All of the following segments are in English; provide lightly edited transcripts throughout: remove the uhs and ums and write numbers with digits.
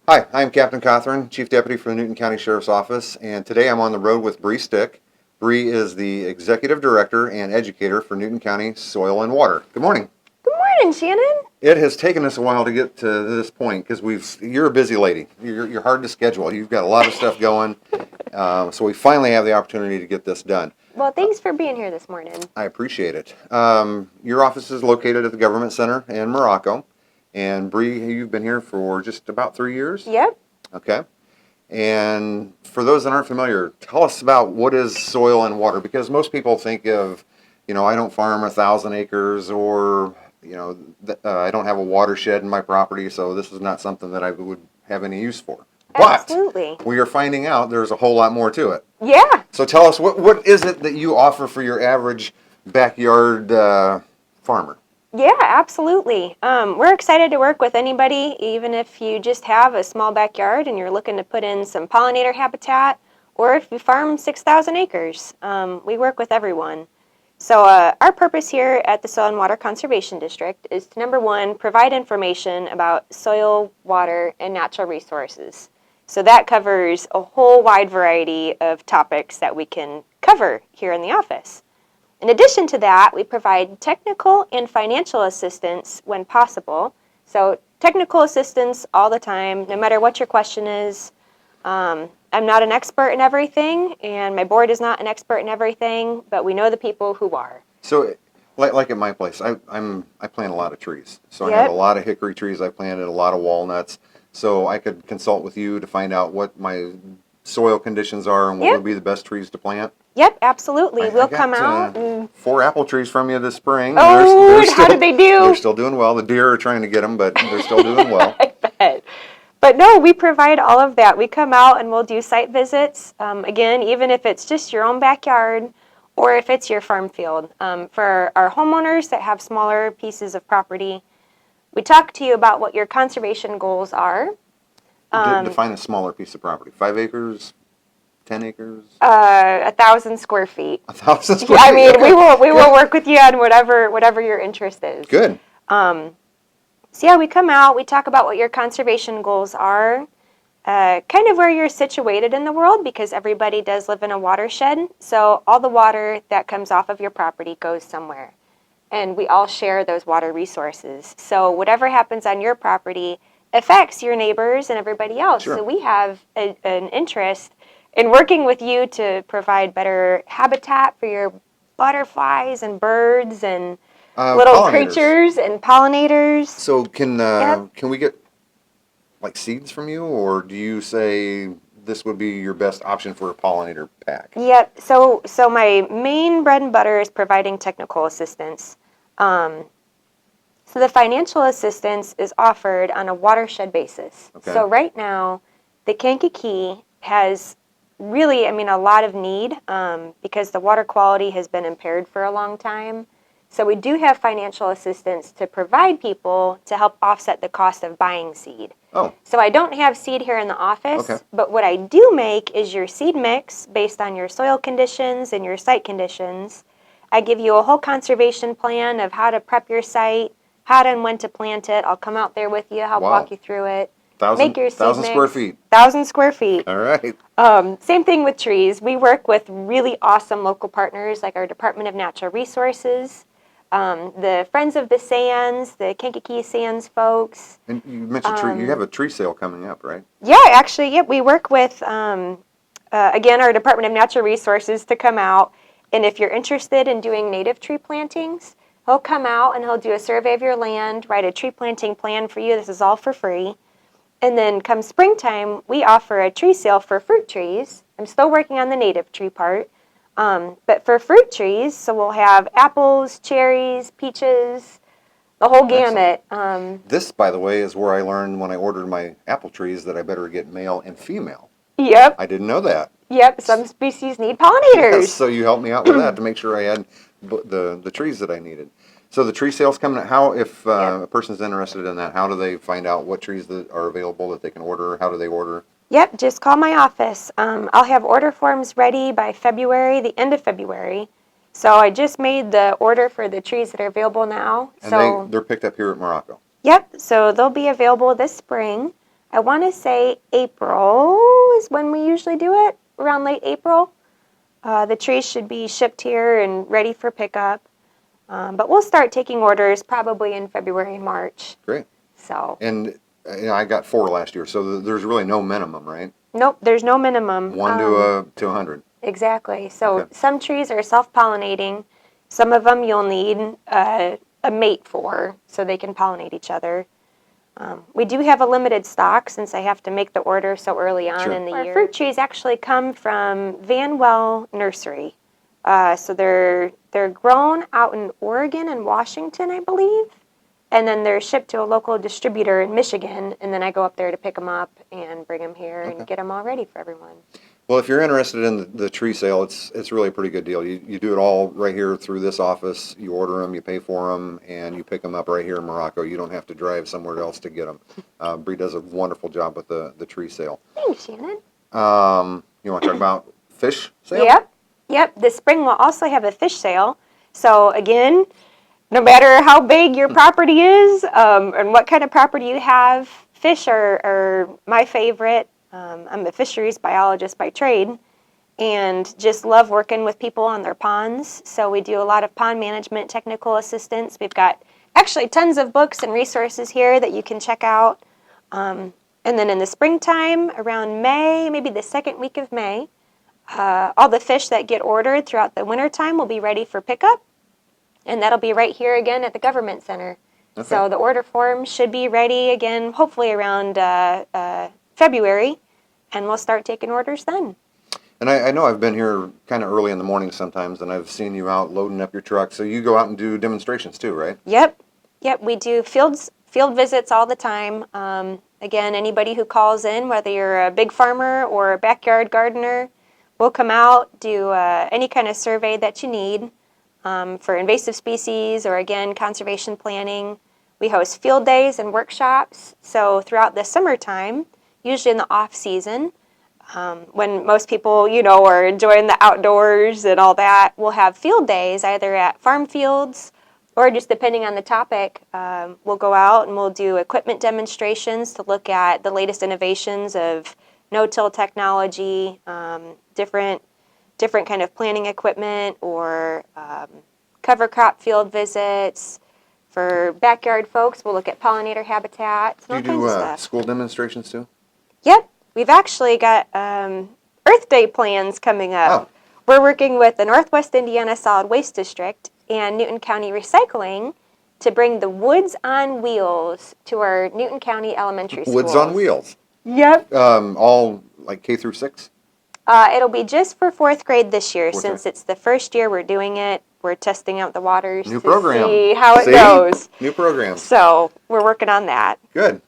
Hi, I'm Captain Cothran, Chief Deputy for the Newton County Sheriff's Office, and today I'm on the road with Bri Styck. Bri is the Executive Director and Educator for Newton County Soil and Water. Good morning. Good morning, Shannon. It has taken us a while to get to this point because you're a busy lady. You're hard to schedule. You've got a lot of stuff going, so we finally have the opportunity to get this done. Well, thanks for being here this morning. I appreciate it. Your office is located at the Government Center in Morocco. And Bri, you've been here for just about 3 years? Yep. Okay. And for those that aren't familiar, tell us about what is soil and water, because most people think of, I don't farm 1,000 acres, or, I don't have a watershed in my property, so this is not something that I would have any use for. Absolutely. But we are finding out there's a whole lot more to it. Yeah. So tell us, what is it that you offer for your average backyard farmer? Yeah, absolutely. We're excited to work with anybody, even if you just have a small backyard and you're looking to put in some pollinator habitat, or if you farm 6,000 acres. We work with everyone. So our purpose here at the Soil and Water Conservation District is to, number one, provide information about soil, water, and natural resources. So that covers a whole wide variety of topics that we can cover here in the office. In addition to that, we provide technical and financial assistance when possible. So technical assistance all the time, no matter what your question is. I'm not an expert in everything, and my board is not an expert in everything, but we know the people who are. So, like at my place, I plant a lot of trees. So I Yep. have a lot of hickory trees. I planted a lot of walnuts. So I could consult with you to find out what my soil conditions are and what Yep. would be the best trees to plant. Yep, absolutely. We'll I got, come out. 4 apple trees from you this spring. Oh, how did they do? They're still doing well. The deer are trying to get them, but they're still doing well. I bet. But no, we provide all of that. We come out and we'll do site visits. Again, even if it's just your own backyard or if it's your farm field. For our homeowners that have smaller pieces of property, we talk to you about what your conservation goals are. Define a smaller piece of property. 5 acres, 10 acres, 1,000 square feet. 1,000 square I feet. mean, Okay. we will work with you on whatever your interest is. Good. So yeah, we come out, we talk about what your conservation goals are, kind of where you're situated in the world, because everybody does live in a watershed. So all the water that comes off of your property goes somewhere. And we all share those water resources. So whatever happens on your property affects your neighbors and everybody else. Sure. So we have an interest in working with you to provide better habitat for your butterflies and birds and little creatures and pollinators. So can Yep. can we get like seeds from you, or do you say this would be your best option for a pollinator pack? Yep. So my main bread and butter is providing technical assistance. So the financial assistance is offered on a watershed basis. Okay. So right now, the Kankakee has really, a lot of need because the water quality has been impaired for a long time. So we do have financial assistance to provide people to help offset the cost of buying seed. Oh. So I don't have seed here in the office, Okay. but what I do make is your seed mix based on your soil conditions and your site conditions. I give you a whole conservation plan of how to prep your site, how and when to plant it. I'll come out there with you, help Wow. walk you through it. 1,000 Make your seed 1,000 mix. square feet. 1,000 square feet. All right. Same thing with trees. We work with really awesome local partners like our Department of Natural Resources, the Friends of the Sands, the Kankakee Sands folks. And you mentioned tree. You have a tree sale coming up, right? Yeah, actually, yep. We work with, again, our Department of Natural Resources to come out. And if you're interested in doing native tree plantings, he'll come out and he'll do a survey of your land, write a tree planting plan for you. This is all for free. And then come springtime, we offer a tree sale for fruit trees. I'm still working on the native tree part. But for fruit trees, so we'll have apples, cherries, peaches, the whole gamut. This, by the way, is where I learned when I ordered my apple trees that I better get male and female. Yep. I didn't know that. Yep. Some species need pollinators. Yes, so you helped me out with that to make sure I had the trees that I needed. So the tree sale's coming. How, if a person's interested in that, how do they find out what trees that are available that they can order? How do they order? Yep, just call my office. I'll have order forms ready by February, the end of February. So I just made the order for the trees that are available now. And So they're picked up here at Morocco. yep, so they'll be available this spring. I want to say April is when we usually do it, around late April. The trees should be shipped here and ready for pickup. But we'll start taking orders probably in February and March. Great. So, And I got 4 last year, so there's really no minimum, right? nope, there's no minimum. 1 to 100. Exactly. So Okay. some trees are self-pollinating. Some of them you'll need a mate for so they can pollinate each other. We do have a limited stock since I have to make the order so early on Sure. in the year. Our fruit trees actually come from Vanwell Nursery. So they're grown out in Oregon and Washington, I believe. And then they're shipped to a local distributor in Michigan, and then I go up there to pick them up and bring them here Okay. and get them all ready for everyone. Well, if you're interested in the tree sale, it's really a pretty good deal. You do it all right here through this office. You order them, you pay for them, and you pick them up right here in Morocco. You don't have to drive somewhere else to get them. Bri does a wonderful job with the tree sale. Thanks, Shannon. You want to talk about fish sale? Yep. This spring we'll also have a fish sale. So again, no matter how big your property is and what kind of property you have, fish are my favorite. I'm a fisheries biologist by trade and just love working with people on their ponds. So we do a lot of pond management technical assistance. We've got actually tons of books and resources here that you can check out. And then in the springtime, around May, maybe the second week of May, all the fish that get ordered throughout the wintertime will be ready for pickup. And that'll be right here again at the Government Center. Okay. So the order form should be ready again, hopefully around February, and we'll start taking orders then. And I know I've been here kind of early in the morning sometimes, and I've seen you out loading up your truck. So you go out and do demonstrations too, right? Yep. We do field visits all the time. Again, anybody who calls in, whether you're a big farmer or a backyard gardener, we'll come out, do any kind of survey that you need. For invasive species or, again, conservation planning. We host field days and workshops. So throughout the summertime, usually in the off-season, when most people, are enjoying the outdoors and all that, we'll have field days either at farm fields or just depending on the topic. We'll go out and we'll do equipment demonstrations to look at the latest innovations of no-till technology, different kind of planting equipment or cover crop field visits. For backyard folks, we'll look at pollinator habitats and Do all you kinds of do stuff. school demonstrations too? Yep. We've actually got Earth Day plans coming up. Oh. We're working with the Northwest Indiana Solid Waste District and Newton County Recycling to bring the Woods on Wheels to our Newton County elementary schools. Woods on Wheels. Yep. All like K through 6? It'll be just for 4th grade this year, Fourth since grade. it's the first year we're doing it. We're testing out the waters New to program. see how it See? goes. New program. So we're working on that. Good.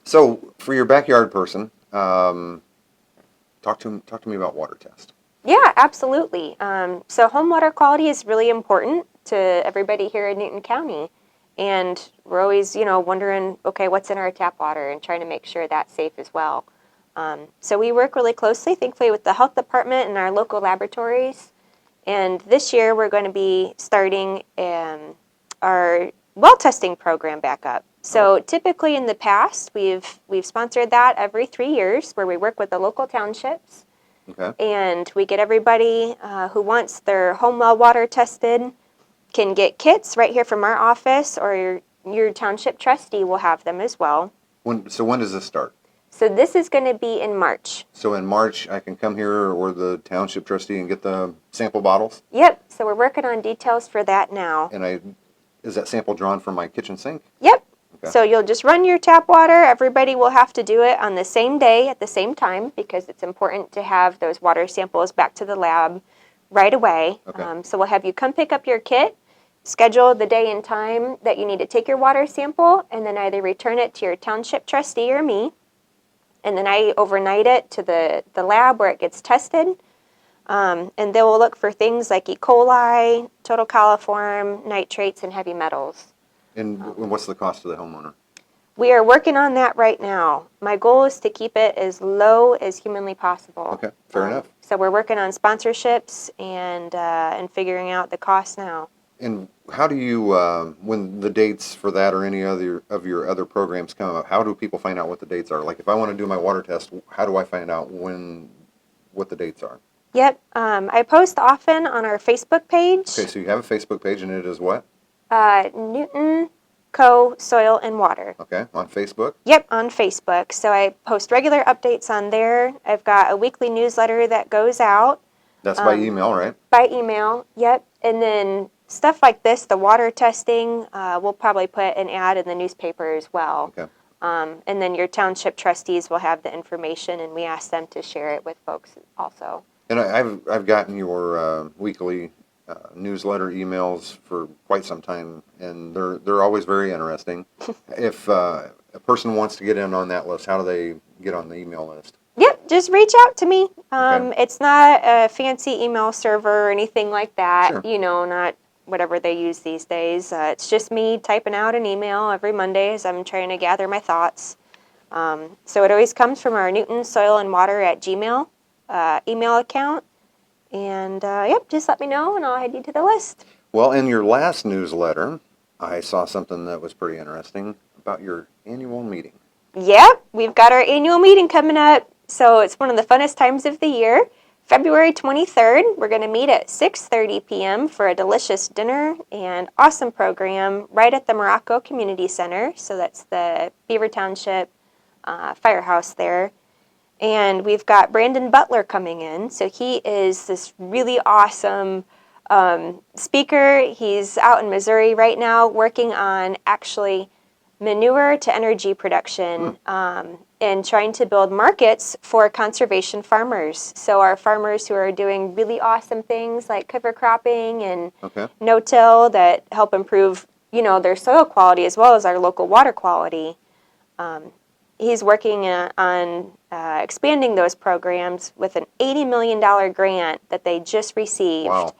So for your backyard person, talk to me about water test. Yeah, absolutely. So home water quality is really important to everybody here in Newton County. And we're always, wondering, okay, what's in our tap water and trying to make sure that's safe as well. So we work really closely, thankfully, with the health department and our local laboratories. And this year we're going to be starting our well testing program back up. So typically in the past, we've sponsored that every 3 years where we work with the local townships. Okay. And we get everybody who wants their home well water tested can get kits right here from our office, or your township trustee will have them as well. When does this start? So this is going to be in March. So in March, I can come here or the township trustee and get the sample bottles? Yep. So we're working on details for that now. And is that sample drawn from my kitchen sink? Yep. Okay. So you'll just run your tap water. Everybody will have to do it on the same day at the same time because it's important to have those water samples back to the lab right away. Okay. So we'll have you come pick up your kit, schedule the day and time that you need to take your water sample, and then either return it to your township trustee or me. And then I overnight it to the lab where it gets tested. And they will look for things like E. coli, total coliform, nitrates, and heavy metals. And what's the cost to the homeowner? We are working on that right now. My goal is to keep it as low as humanly possible. Okay, fair enough. So we're working on sponsorships and figuring out the cost now. And how do you, when the dates for that or any other of your other programs come up, how do people find out what the dates are? Like if I want to do my water test, how do I find out what the dates are? Yep. I post often on our Facebook page, Okay, so you have a Facebook page and it is what? Newton Co. Soil and Water. Okay, on Facebook? Yep, on Facebook. So I post regular updates on there. I've got a weekly newsletter that goes out. That's by email, right? By email, yep. And then stuff like this, the water testing, we'll probably put an ad in the newspaper as well. Okay. And then your township trustees will have the information, and we ask them to share it with folks also. And I've gotten your weekly newsletter emails for quite some time, and they're always very interesting. If a person wants to get in on that list, how do they get on the email list? Yep, just reach out to me. Okay. It's not a fancy email server or anything like that. Sure. You know, not whatever they use these days. It's just me typing out an email every Monday as I'm trying to gather my thoughts. So it always comes from our Newton Soil and Water at Gmail email account. And yep, just let me know and I'll add you to the list. Well, in your last newsletter, I saw something that was pretty interesting about your annual meeting. Yep, we've got our annual meeting coming up. So it's one of the funnest times of the year. February 23rd, we're going to meet at 6:30 p.m. for a delicious dinner and awesome program right at the Morocco Community Center. So that's the Beaver Township firehouse there. And we've got Brandon Butler coming in. So he is this really awesome speaker. He's out in Missouri right now working on actually manure to energy production and trying to build markets for conservation farmers. So our farmers who are doing really awesome things like cover cropping and Okay. no-till that help improve, you know, their soil quality as well as our local water quality. He's working on expanding those programs with an $80 million grant that they just received. Wow.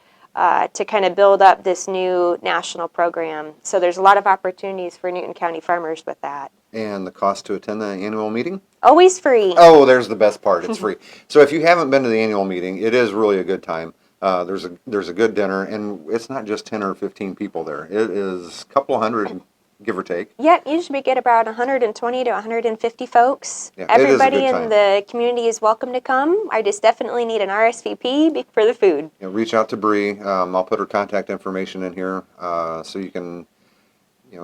To kind of build up this new national program. So there's a lot of opportunities for Newton County farmers with that. And the cost to attend the annual meeting? Always free. Oh, there's the best part. It's free. So if you haven't been to the annual meeting, it is really a good time. There's a good dinner, and it's not just 10 or 15 people there. It is a couple hundred, give or take. Yep, usually we get about 120 to 150 folks. Yeah, it is a Everybody good in time. the community is welcome to come. I just definitely need an RSVP for the food. You know, reach out to Bri. I'll put her contact information in here so you can,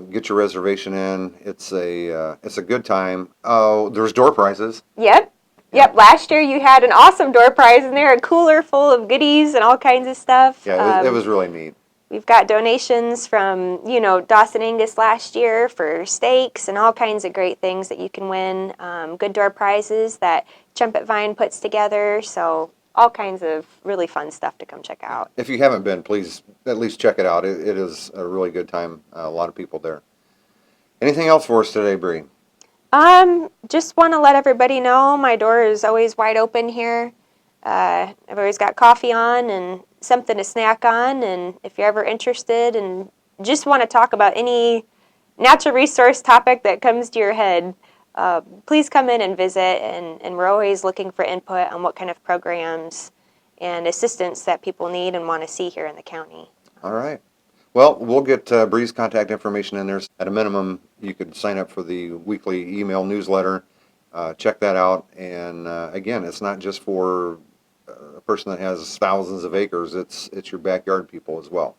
get your reservation in. It's a good time. Oh, there's door prizes. Yep. Yep, last year you had an awesome door prize in there, a cooler full of goodies and all kinds of stuff. Yeah, it was really neat. We've got donations from, Dawson Angus last year for steaks and all kinds of great things that you can win. Good door prizes that Trumpet Vine puts together. So all kinds of really fun stuff to come check out. If you haven't been, please at least check it out. It is a really good time. A lot of people there. Anything else for us today, Bri? Just want to let everybody know my door is always wide open here. I've always got coffee on and something to snack on, and if you're ever interested and just want to talk about any natural resource topic that comes to your head, please come in and visit, and we're always looking for input on what kind of programs and assistance that people need and want to see here in the county. All right. Well, we'll get Bri's contact information in there. At a minimum, you could sign up for the weekly email newsletter. Check that out. And again, it's not just for a person that has thousands of acres. It's your backyard people as well.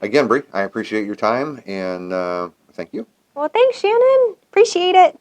Again, Bri, I appreciate your time and thank you. Well, thanks, Shannon. Appreciate it.